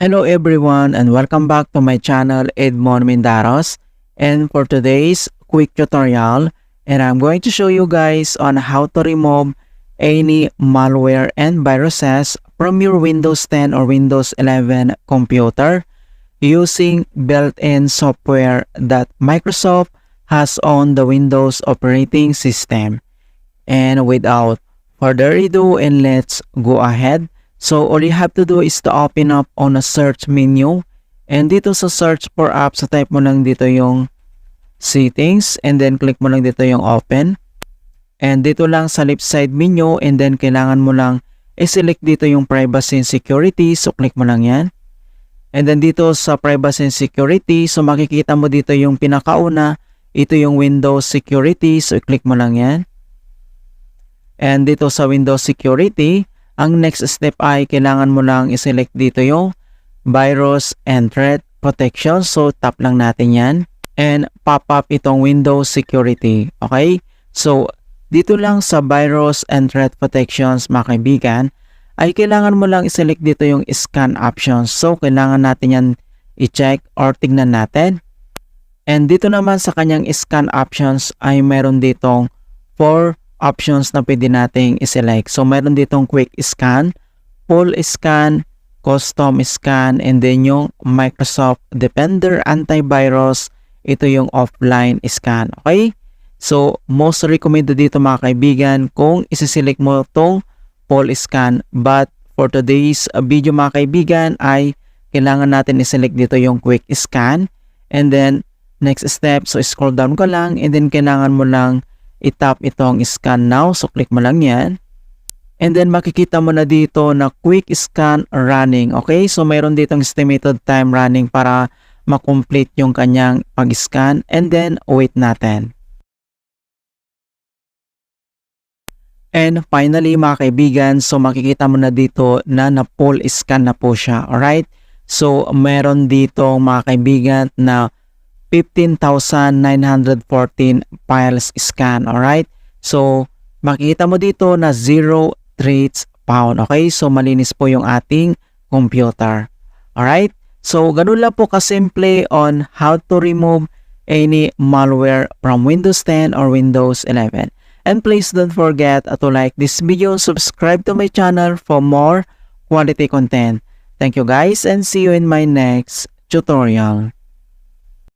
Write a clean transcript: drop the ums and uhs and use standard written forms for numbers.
Hello everyone and welcome back to my channel Edmond Mindaros, and for today's quick tutorial, and I'm going to show you guys on how to remove any malware and viruses from your Windows 10 or Windows 11 computer using built-in software that Microsoft has on the Windows operating system. And without further ado, and let's go ahead. So all you have to do is to open up on a search menu, and dito sa search for apps, type mo lang dito yung settings and then click mo lang dito yung open. And dito lang sa left side menu, and then kailangan mo lang i-select dito yung privacy and security, so click mo lang yan. And then dito sa privacy and security, so makikita mo dito yung pinakauna, ito yung Windows security, so i-click mo lang yan. And dito sa Windows security, ang next step ay kailangan mo lang i-select dito yung virus and threat protection. So tap lang natin yan and pop up itong Windows security. Okay? So dito lang sa virus and threat protections, mga kaibigan, ay kailangan mo lang i-select dito yung scan options. So kailangan natin yan i-check or tignan natin. And dito naman sa kanyang scan options ay meron ditong 4 options na pwede nating i-select. So meron ditong quick scan, full scan, custom scan, and then yung Microsoft Defender Antivirus, ito yung offline scan. Okay? So most recommended dito, mga kaibigan, kung isi-select mo tong full scan. But for today's video, mga kaibigan, ay kailangan natin i-select dito yung quick scan. And then next step, so scroll down ka lang, and then kailangan mo lang i-tap itong scan now. So click mo lang yan. And then makikita mo na dito na quick scan running. Okay? So mayroon ditong estimated time running para makomplete yung kanyang pag-scan. And then wait natin. And finally, mga kaibigan, so makikita mo na dito na full scan na po siya. Alright? So meron dito, mga kaibigan, na 15,914 files scan. Alright? So, makikita mo dito na 0 traces found. Okay? So, malinis po yung ating computer. Alright? So, ganun lang po kasimple on how to remove any malware from Windows 10 or Windows 11. And please don't forget to like this video, subscribe to my channel for more quality content. Thank you guys, and see you in my next tutorial.